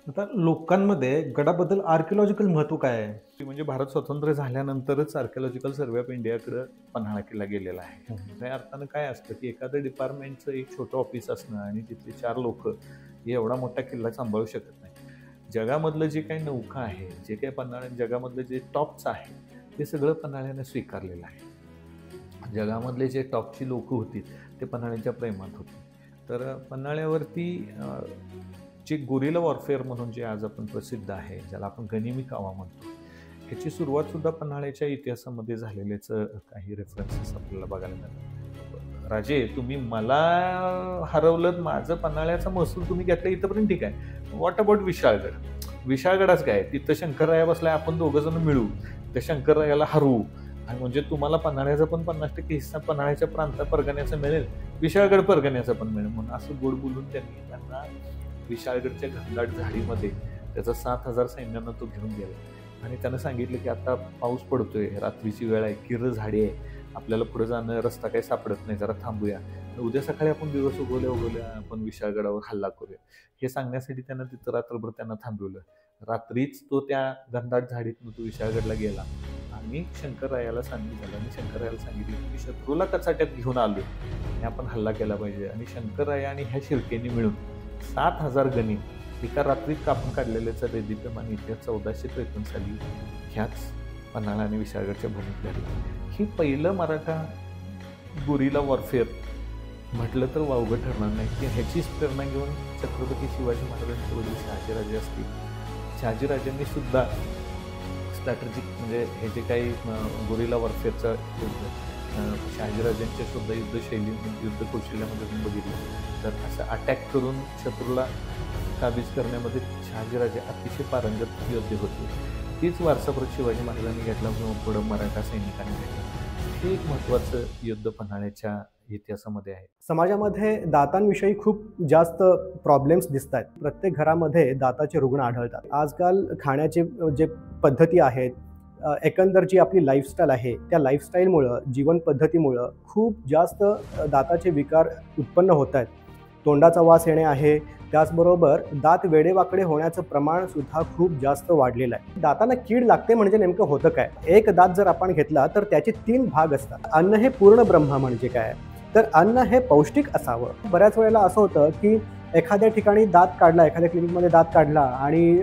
आता लोकांमध्ये गडाबद्दल आर्किओलॉजिकल महत्त्व काय आहे? की म्हणजे भारत स्वतंत्र झाल्यानंतरच आर्किओलॉजिकल सर्वे ऑफ इंडियाकडे पन्हाळा किल्ला गेलेला आहे. त्या अर्थानं काय असतं की एखाद्या डिपार्टमेंटचं एक छोटं ऑफिस असणं आणि तिथले 4 लोक हे एवढा मोठा किल्ला सांभाळू शकत नाही. जगामधलं जे काही नौका आहे, जे काही पन्हाळा जगामधलं जे टॉपचं आहे, ते सगळं पन्हाळ्यानं स्वीकारलेलं आहे. जगामधले जे टॉपची लोकं होती ते पन्हाळ्याच्या प्रेमात होती. तर पन्हाळ्यावरती जे गोरिला वॉरफेअर म्हणून जे आज आपण प्रसिद्ध आहे, ज्याला आपण गनिमी कावा म्हणतो, ह्याची सुरुवातसुद्धा पन्हाळ्याच्या इतिहासामध्ये झालेलेच काही रेफरन्सेस आपल्याला बघायला मिळतात. राजे, तुम्ही मला हरवलं, माझं पन्हाळ्याचा महसूल तुम्ही घेतला इथंपर्यंत ठीक आहे. What about Vishalgad? विशाळगडाच काय, तिथं शंकरराया बसलाय, आपण दोघं जण मिळू त्या शंकररायाला हरवू आणि म्हणजे तुम्हाला पन्हाळ्याचा पण 50% हिस्सा पन्हाळ्याच्या परगण्याचा मिळेल, विशाळगड परगण्याचा पण मिळेल म्हणून असं गोड बोलून त्यांना विशाळगडच्या घनदाट झाडीमध्ये त्याचा 7,000 सैन्यानं तो घेऊन गेला आणि त्यानं सांगितलं की आता पाऊस पडतोय, रात्रीची वेळ आहे, किर्र झाडी आहे, आपल्याला पुढे जाणं रस्ता काही सापडत नाही, जरा थांबूया, उद्या सकाळी आपण दिवस उगवल्या आपण विशाळगडावर हल्ला करूया. हे सांगण्यासाठी त्यानं तिथं रात्रभर त्यांना थांबवलं. रात्रीच तो त्या घनदाट झाडीतून तो विशाळगडला गेला आणि शंकररायाला सांगितलं आणि शंकररायाला सांगितलं की शत्रूला कचाट्यात घेऊन आलो आणि आपण हल्ला केला पाहिजे. आणि शंकरराया आणि ह्या शिर्केनी मिळून 7,000 गणी एका रात्रीत कापून काढलेल्याचा दैदिप्यमान इतिहास 1453 साली ह्याच पन्हाळा आणि विशाळगडच्या भूमीत घडला. ही पहिलं मराठा गोरिला वॉरफेअर म्हटलं तर वावगं ठरणार नाही की ह्याचीच प्रेरणा घेऊन छत्रपती शिवाजी महाराजांचे वडील शहाजीराजे असतील, शहाजीराजांनी सुद्धा स्ट्रॅटेजिक म्हणजे हे जे काही गोरिला वॉरफेअरचं युद्ध शहाजीराजांच्या सुद्धा युद्धशैली युद्ध कौशल्यामध्ये आपण बघितलं तर असं अटॅक करून शत्रूला काबीज करण्यामध्ये शहाजीराजे अतिशय पारंगत योद्धे होते. तीच वारसाप्रत शिवाजी महाराजांनी घेतला किंवा पुढं मराठा सैनिकांनी घेतला. हे एक महत्त्वाचं युद्ध पन्हाळ्याच्या इतिहासामध्ये आहे. समाजामध्ये दातांविषयी खूप जास्त प्रॉब्लेम्स दिसत आहेत. प्रत्येक घरामध्ये दाताचे रुग्ण आढळतात. आजकाल खाण्याचे जे पद्धती आहेत, एकंदर जी आपली लाईफस्टाईल आहे, त्या लाईफस्टाईलमुळं, जीवन पद्धतीमुळं खूप जास्त दाताचे विकार उत्पन्न होत आहेत. तोंडाचा वास येणे आहे, त्याचबरोबर दात वेडेवाकडे होण्याचं प्रमाणसुद्धा खूप जास्त वाढलेलं आहे. दातांना कीड लागते म्हणजे नेमकं होतं काय? एक दात जर आपण घेतला तर त्याचे 3 भाग असतात. अन्न हे पूर्ण ब्रह्म म्हणजे काय? तर अन्न हे पौष्टिक असावं. बऱ्याच वेळेला असं होतं की एखाद्या ठिकाणी दात काढला, एखाद्या क्लिनिकमध्ये दात काढला आणि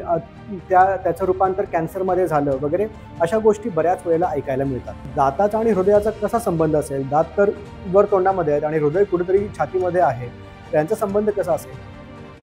त्याचं रूपांतर कॅन्सरमध्ये झालं वगैरे, अशा गोष्टी बऱ्याच वेळेला ऐकायला मिळतात. दाताचा आणि हृदयाचा कसा संबंध असेल? दात तर वर तोंडामध्ये आहेत आणि हृदय कुठेतरी छातीमध्ये आहे, त्यांचा संबंध कसा असेल?